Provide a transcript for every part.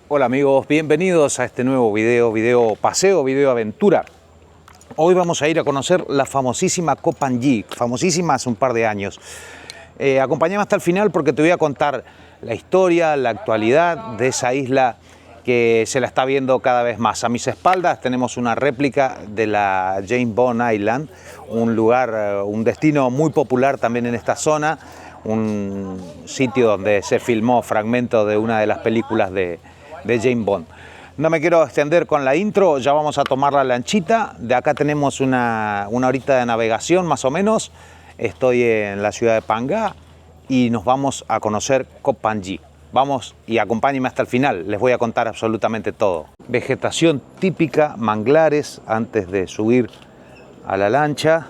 Hola amigos, bienvenidos a este nuevo video paseo, video aventura. Hoy vamos a ir a conocer la famosísima Koh Phangan, famosísima hace un par de años. Acompáñame hasta el final porque te voy a contar la historia, la actualidad de esa isla que se la está viendo cada vez más. A mis espaldas tenemos una réplica de la James Bond Island, un lugar, un destino muy popular también en esta zona, un sitio donde se filmó fragmentos de una de las películas de James Bond. No me quiero extender con la intro, ya vamos a tomar la lanchita. De acá tenemos una horita de navegación más o menos. Estoy en la ciudad de Phangan y nos vamos a conocer Koh Phangan. Vamos y acompáñenme hasta el final, les voy a contar absolutamente todo. Vegetación típica, manglares antes de subir a la lancha.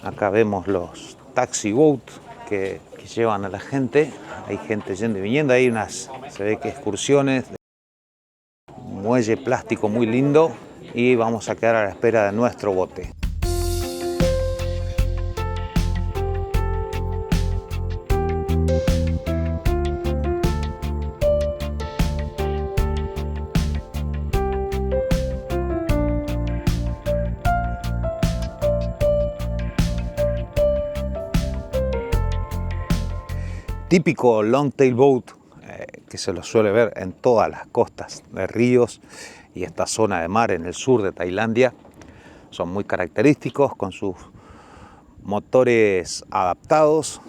Acá vemos los taxi boat que llevan a la gente. Hay gente yendo y viniendo, hay unas, se ve que excursiones, muelle plástico muy lindo y vamos a quedar a la espera de nuestro bote. Típico longtail boat que se lo suele ver en todas las costas de ríos y esta zona de mar en el sur de Tailandia. Son muy característicos con sus motores adaptados.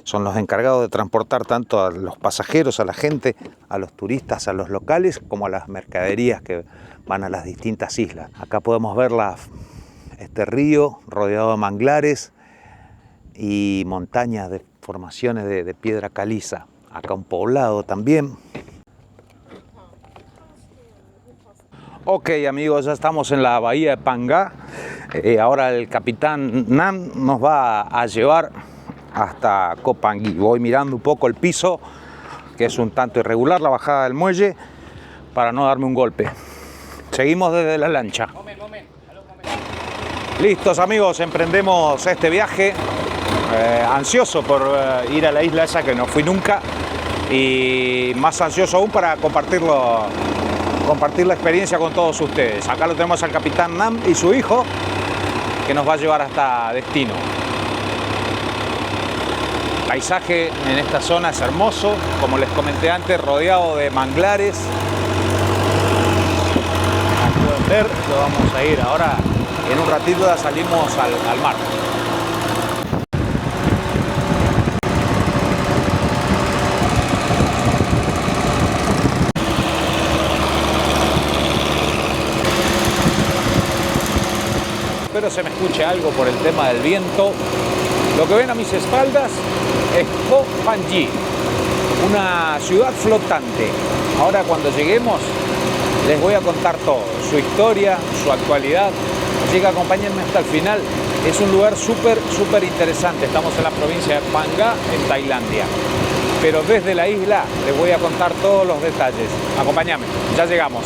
Son los encargados de transportar tanto a los pasajeros, a la gente, a los turistas, a los locales, como a las mercaderías que van a las distintas islas. Acá podemos ver este río rodeado de manglares y montañas de formaciones de piedra caliza. Acá un poblado también. Ok amigos, ya estamos en la bahía de Phangan. Ahora el capitán Nam nos va a llevar hasta Koh Phangan. Voy mirando un poco el piso, que es un tanto irregular, la bajada del muelle, para no darme un golpe. Seguimos desde la lancha. Listos amigos, emprendemos este viaje. Ansioso por ir a la isla esa que no fui nunca y más ansioso aún para compartir la experiencia con todos ustedes. Acá lo tenemos al capitán Nam y su hijo que nos va a llevar hasta destino. El paisaje en esta zona es hermoso, como les comenté antes, rodeado de manglares. Como pueden ver, lo vamos a ir ahora, en un ratito ya salimos al mar. Espero se me escuche algo por el tema del viento. Lo que ven a mis espaldas es Koh Phangan, una ciudad flotante. Ahora cuando lleguemos les voy a contar todo, su historia, su actualidad, así que acompáñenme hasta el final. Es un lugar súper interesante. Estamos en la provincia de Phangan, en Tailandia, pero desde la isla les voy a contar todos los detalles. Acompáñame, ya llegamos.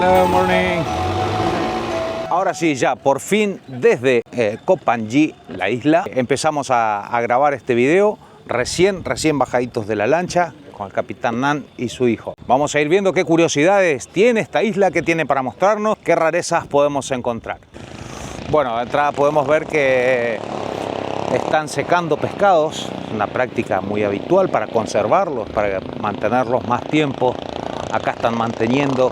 Hello, morning. Ahora sí, ya por fin desde Koh Phangan, la isla, empezamos a grabar este video recién bajaditos de la lancha con el capitán Nam y su hijo. Vamos a ir viendo qué curiosidades tiene esta isla, qué tiene para mostrarnos, qué rarezas podemos encontrar. Bueno, de entrada podemos ver que están secando pescados, una práctica muy habitual para conservarlos, para mantenerlos más tiempo. Acá están manteniendo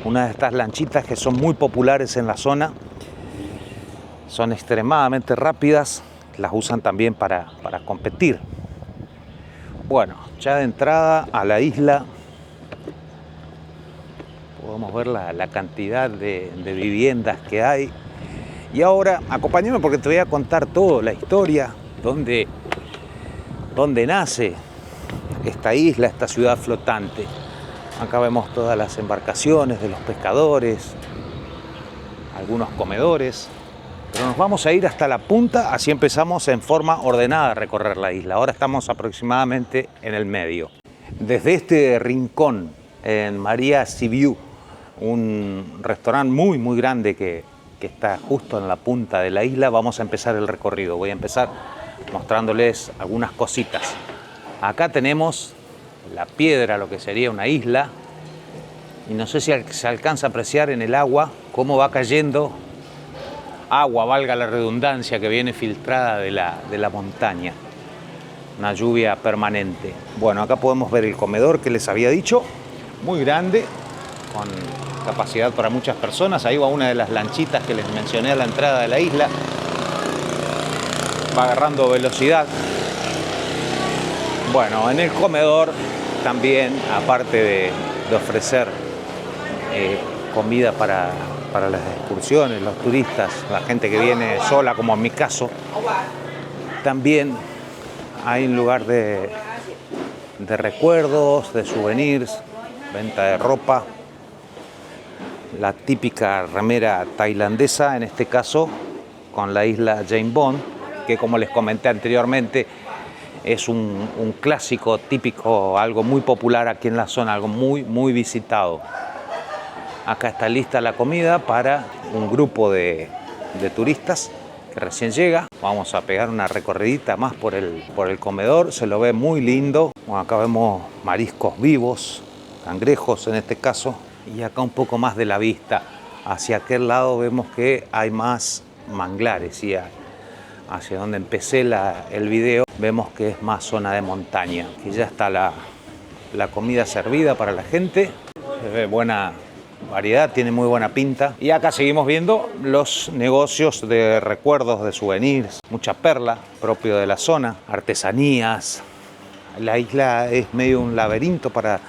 una de estas lanchitas que son muy populares en la zona. Son extremadamente rápidas, las usan también para competir. Bueno, ya de entrada a la isla podemos ver la cantidad de viviendas que hay. Y ahora acompáñame porque te voy a contar todo, la historia, dónde nace esta isla, esta ciudad flotante. Acá vemos todas las embarcaciones de los pescadores, algunos comedores, pero nos vamos a ir hasta la punta, así empezamos en forma ordenada a recorrer la isla. Ahora estamos aproximadamente en el medio. Desde este rincón en Maria Sibiu, un restaurante muy grande que está justo en la punta de la isla, vamos a empezar el recorrido. Voy a empezar mostrándoles algunas cositas. Acá tenemos la piedra, lo que sería una isla, y no sé si se alcanza a apreciar en el agua cómo va cayendo agua, valga la redundancia, que viene filtrada de la montaña. Una lluvia permanente. Bueno, acá podemos ver el comedor que les había dicho, muy grande, con capacidad para muchas personas. Ahí va una de las lanchitas que les mencioné a la entrada de la isla. Va agarrando velocidad. Bueno, en el comedor también, aparte de ofrecer comida para las excursiones, los turistas, la gente que viene sola, como en mi caso, también hay un lugar de recuerdos, de souvenirs, venta de ropa, la típica remera tailandesa, en este caso con la isla Jane Bond, que como les comenté anteriormente, es un clásico típico, algo muy popular aquí en la zona, algo muy visitado. Acá está lista la comida para un grupo de turistas que recién llega. Vamos a pegar una recorridita más por el comedor, se lo ve muy lindo. Bueno, acá vemos mariscos vivos, cangrejos en este caso, y acá un poco más de la vista. Hacia aquel lado vemos que hay más manglares, y hacia donde empecé el video vemos que es más zona de montaña. Aquí ya está la comida servida para la gente. Se ve buena variedad, tiene muy buena pinta. Y acá seguimos viendo los negocios de recuerdos, de souvenirs, mucha perla propio de la zona, artesanías. La isla es medio un laberinto para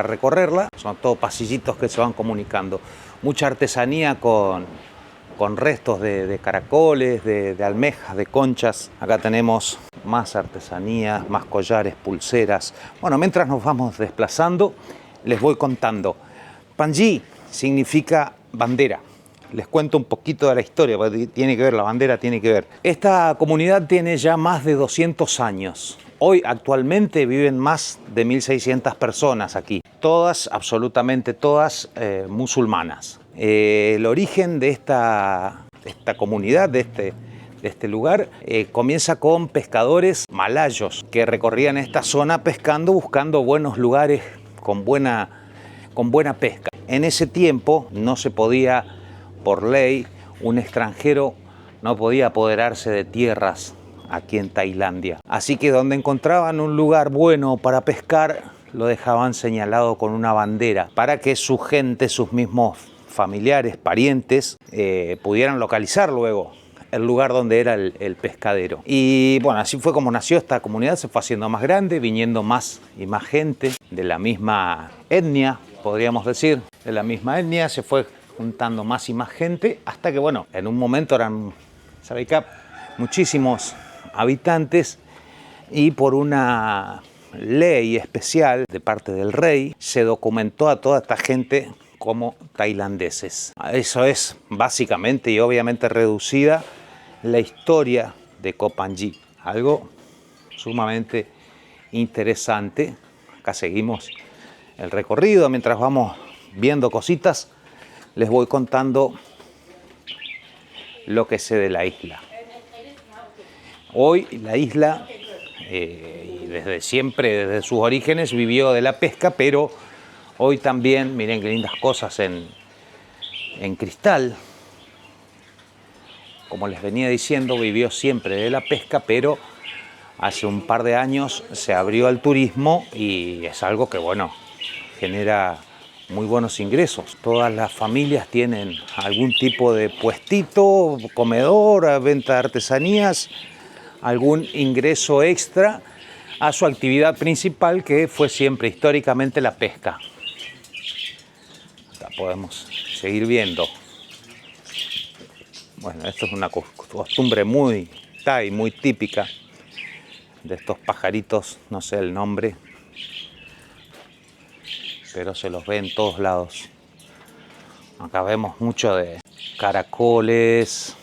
recorrerla, son todos pasillitos que se van comunicando. Mucha artesanía con restos de caracoles, de almejas, de conchas. Acá tenemos más artesanías, más collares, pulseras. Bueno, mientras nos vamos desplazando, les voy contando. Panji significa bandera. Les cuento un poquito de la historia, porque tiene que ver, la bandera tiene que ver. Esta comunidad tiene ya más de 200 años. Hoy actualmente viven más de 1.600 personas aquí. Todas, absolutamente todas, musulmanas. El origen de esta comunidad, de este lugar, comienza con pescadores malayos que recorrían esta zona pescando, buscando buenos lugares con buena pesca. En ese tiempo no se podía, por ley, un extranjero no podía apoderarse de tierras aquí en Tailandia. Así que donde encontraban un lugar bueno para pescar, lo dejaban señalado con una bandera para que su gente, sus mismos familiares, parientes, pudieran localizar luego el lugar donde era el pescadero. Y bueno, así fue como nació esta comunidad. Se fue haciendo más grande, viniendo más y más gente de la misma etnia, podríamos decir, de la misma etnia. Se fue juntando más y más gente hasta que, bueno, en un momento eran, ¿sabe qué?, muchísimos habitantes, y por una ley especial de parte del rey se documentó a toda esta gente como tailandeses. Eso es básicamente y obviamente reducida la historia de Koh Phangan, algo sumamente interesante. Acá seguimos el recorrido, mientras vamos viendo cositas les voy contando lo que sé de la isla. Hoy la isla, y desde siempre, desde sus orígenes, vivió de la pesca, pero hoy también, miren qué lindas cosas en cristal. Como les venía diciendo, vivió siempre de la pesca, pero hace un par de años se abrió al turismo y es algo que, bueno, genera muy buenos ingresos. Todas las familias tienen algún tipo de puestito, comedor, venta de artesanías, algún ingreso extra a su actividad principal, que fue siempre históricamente la pesca. Acá podemos seguir viendo. Bueno, esto es una costumbre muy thai, muy típica de estos pajaritos, no sé el nombre, pero se los ve en todos lados. Acá vemos mucho de caracoles,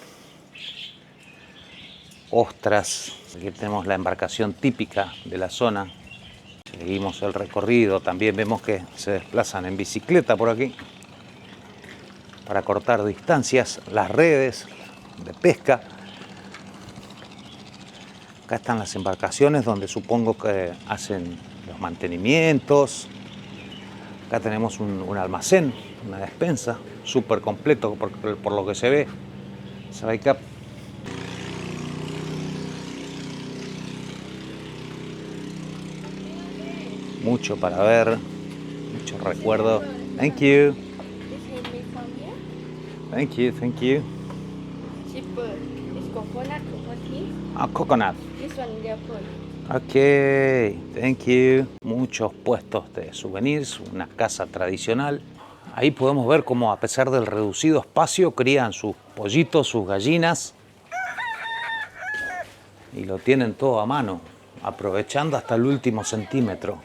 ostras. Aquí tenemos la embarcación típica de la zona. Seguimos el recorrido, también vemos que se desplazan en bicicleta por aquí para cortar distancias, las redes de pesca. Acá están las embarcaciones donde supongo que hacen los mantenimientos. Acá tenemos un almacén, una despensa, súper completo por lo que se ve. Se ve acá. Mucho para ver, muchos recuerdos. Thank you. Thank you, thank you. Cheaper. It's coconut tea. Ah, coconut. This one they put. Ok, thank you. Muchos puestos de souvenirs, una casa tradicional. Ahí podemos ver cómo a pesar del reducido espacio crían sus pollitos, sus gallinas. Y lo tienen todo a mano, aprovechando hasta el último centímetro.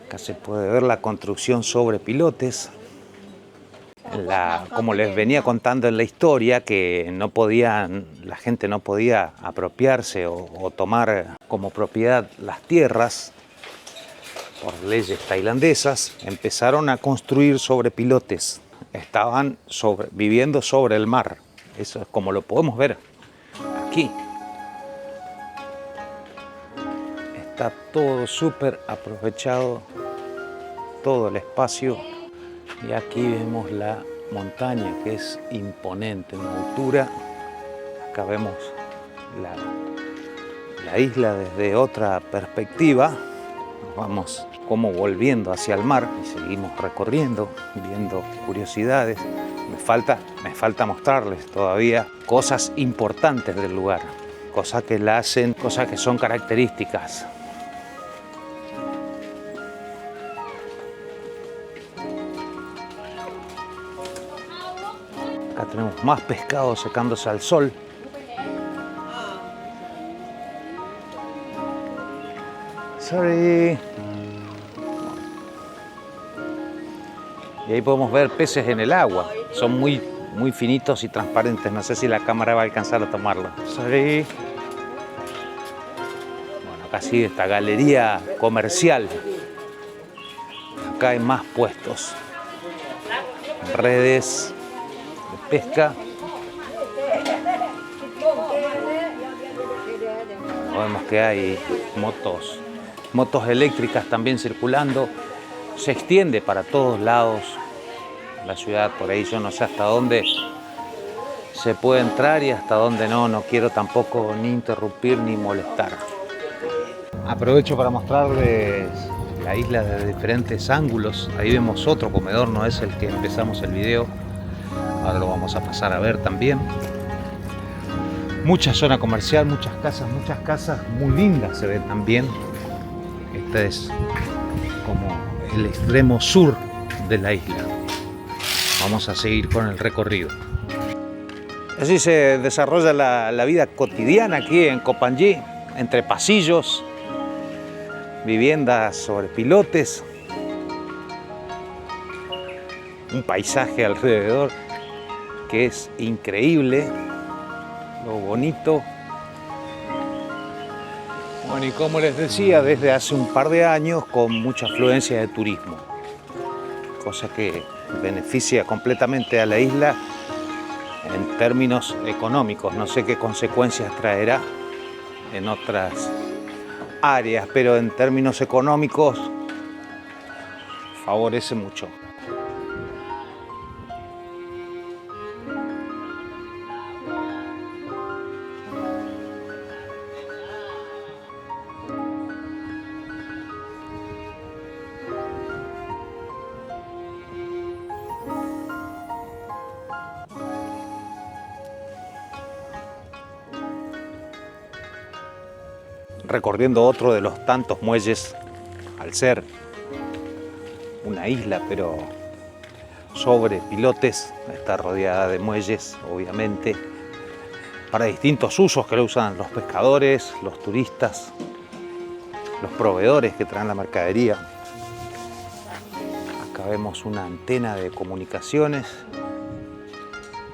Acá se puede ver la construcción sobre pilotes. Como les venía contando en la historia, que la gente no podía apropiarse o tomar como propiedad las tierras por leyes tailandesas, empezaron a construir sobre pilotes. Estaban viviendo sobre el mar. Eso es como lo podemos ver aquí. Está todo súper aprovechado, todo el espacio. Y aquí vemos la montaña, que es imponente en altura. Acá vemos la isla desde otra perspectiva. Nos vamos como volviendo hacia el mar y seguimos recorriendo, viendo curiosidades. Me falta mostrarles todavía cosas importantes del lugar, cosas que son características. Acá tenemos más pescado secándose al sol. Sorry. Y ahí podemos ver peces en el agua. Son muy finitos y transparentes. No sé si la cámara va a alcanzar a tomarlo. Sorry. Bueno, acá sigue esta galería comercial. Acá hay más puestos. Redes de pesca. Vemos que hay motos eléctricas también circulando. Se extiende para todos lados la ciudad. Por ahí yo no sé hasta dónde se puede entrar y hasta dónde no. No quiero tampoco ni interrumpir ni molestar. Aprovecho para mostrarles la isla de diferentes ángulos. Ahí vemos otro comedor, no es el que empezamos el video. Ahora lo vamos a pasar a ver también. Mucha zona comercial, muchas casas muy lindas se ven también. Este es como el extremo sur de la isla. Vamos a seguir con el recorrido. Así se desarrolla la vida cotidiana aquí en Koh Phangan, entre pasillos, viviendas sobre pilotes, un paisaje alrededor que es increíble, lo bonito. Bueno, y como les decía, desde hace un par de años con mucha afluencia de turismo, cosa que beneficia completamente a la isla en términos económicos. No sé qué consecuencias traerá en otras áreas, pero en términos económicos favorece mucho. Recorriendo otro de los tantos muelles, al ser una isla, pero sobre pilotes, está rodeada de muelles, obviamente, para distintos usos que lo usan los pescadores, los turistas, los proveedores que traen la mercadería. Acá vemos una antena de comunicaciones,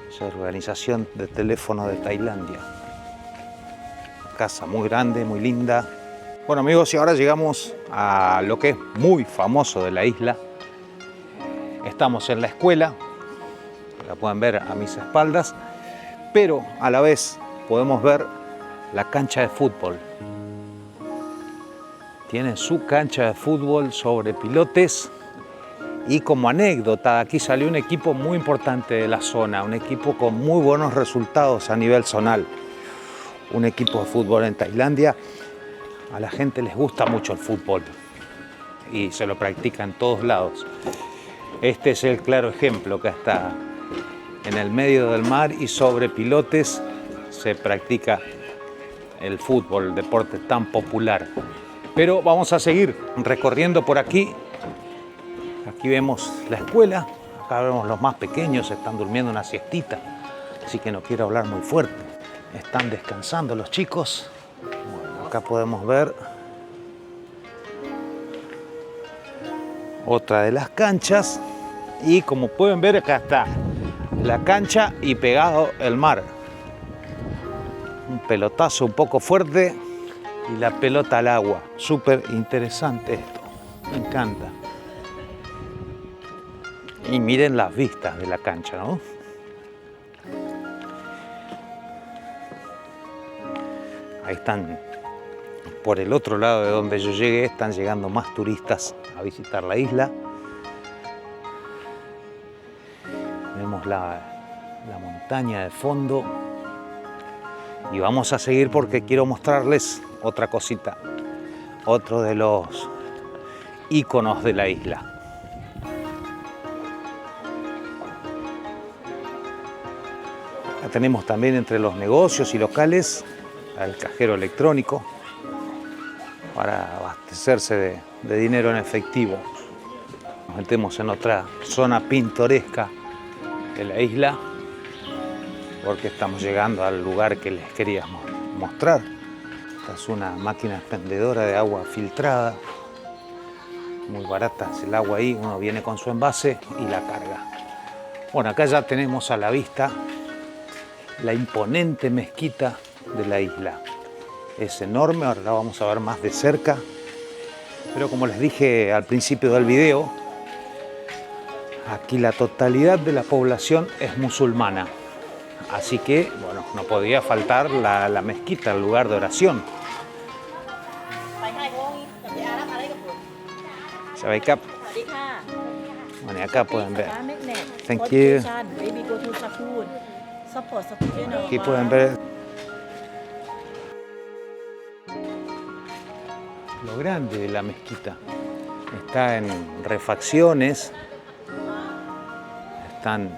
es la Organización de Teléfono de Tailandia. casa muy grande, muy linda. Bueno amigos, y ahora llegamos a lo que es muy famoso de la isla. Estamos en la escuela, la pueden ver a mis espaldas, pero a la vez podemos ver la cancha de fútbol. Tienen su cancha de fútbol sobre pilotes. Y como anécdota, aquí salió un equipo muy importante de la zona, un equipo con muy buenos resultados a nivel zonal. Un equipo de fútbol en Tailandia. A la gente les gusta mucho el fútbol y se lo practica en todos lados. Este es el claro ejemplo, que está en el medio del mar y sobre pilotes se practica el fútbol, el deporte tan popular. Pero vamos a seguir recorriendo por aquí. Aquí vemos la escuela, acá vemos los más pequeños, están durmiendo una siestita, así que no quiero hablar muy fuerte. Están descansando los chicos. Bueno, acá podemos ver otra de las canchas y como pueden ver acá está la cancha y pegado el mar. Un pelotazo un poco fuerte y la pelota al agua. Súper interesante esto, me encanta. Y miren las vistas de la cancha, ¿no? Ahí están, por el otro lado de donde yo llegué, están llegando más turistas a visitar la isla. Vemos la montaña de fondo. Y vamos a seguir porque quiero mostrarles otra cosita. Otro de los íconos de la isla. Acá tenemos también entre los negocios y locales el cajero electrónico para abastecerse de dinero en efectivo. Nos metemos en otra zona pintoresca de la isla porque estamos llegando al lugar que les queríamos mostrar. Esta es una máquina expendedora de agua filtrada. Muy barata es el agua ahí, uno viene con su envase y la carga. Bueno, acá ya tenemos a la vista la imponente mezquita de la isla. Es enorme, ahora la vamos a ver más de cerca. Pero como les dije al principio del video, aquí la totalidad de la población es musulmana. Así que, bueno, no podía faltar la mezquita, el lugar de oración. Sawaikap. Bueno, y acá pueden ver. Thank you. Aquí pueden ver lo grande de la mezquita. Está en refacciones, están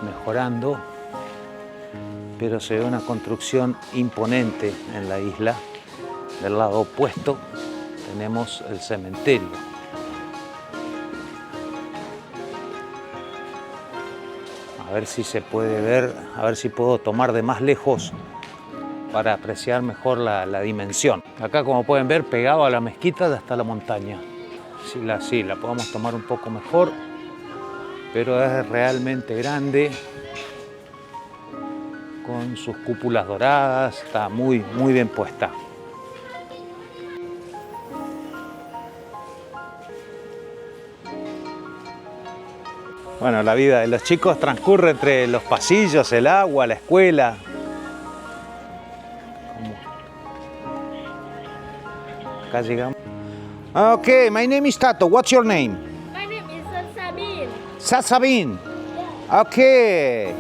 mejorando, pero se ve una construcción imponente en la isla. Del lado opuesto tenemos el cementerio. A ver si se puede ver, a ver si puedo tomar de más lejos para apreciar mejor la dimensión. Acá, como pueden ver, pegado a la mezquita está la montaña. Sí, la podemos tomar un poco mejor, pero es realmente grande, con sus cúpulas doradas, está muy bien puesta. Bueno, la vida de los chicos transcurre entre los pasillos, el agua, la escuela. Acá llegamos. Ok, my name is Tato. What's your name? My name is Sabine. Sabine. Okay.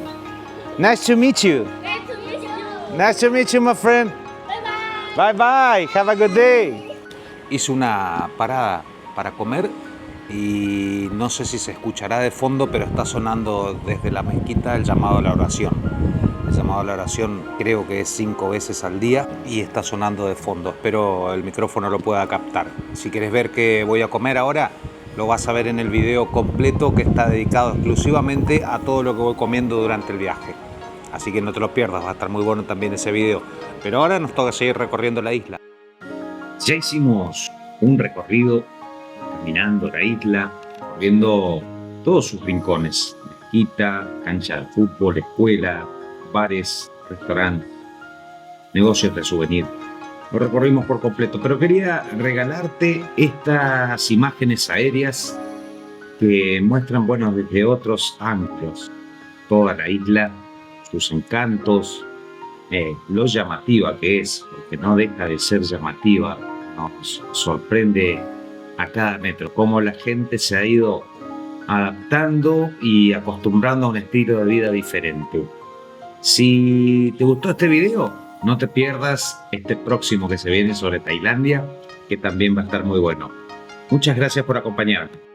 Nice to meet you. Nice to meet you. Nice to meet you, my friend. Bye bye. Bye bye. Have a good day. Hice una parada para comer y no sé si se escuchará de fondo, pero está sonando desde la mezquita el llamado a la oración. El llamado a la oración creo que es 5 veces al día y está sonando de fondo. Espero el micrófono lo pueda captar. Si quieres ver qué voy a comer ahora, lo vas a ver en el video completo, que está dedicado exclusivamente a todo lo que voy comiendo durante el viaje. Así que no te lo pierdas, va a estar muy bueno también ese video. Pero ahora nos toca seguir recorriendo la isla. Ya hicimos un recorrido caminando la isla, viendo todos sus rincones: mezquita, cancha de fútbol, escuela, bares, restaurantes. negocios de souvenir. Lo recorrimos por completo, pero quería regalarte estas imágenes aéreas que muestran, bueno, desde otros ángulos, toda la isla, sus encantos, lo llamativa que es, porque no deja de ser llamativa, nos sorprende a cada metro, cómo la gente se ha ido adaptando y acostumbrando a un estilo de vida diferente. Si te gustó este video, no te pierdas este próximo que se viene sobre Tailandia, que también va a estar muy bueno. Muchas gracias por acompañarme.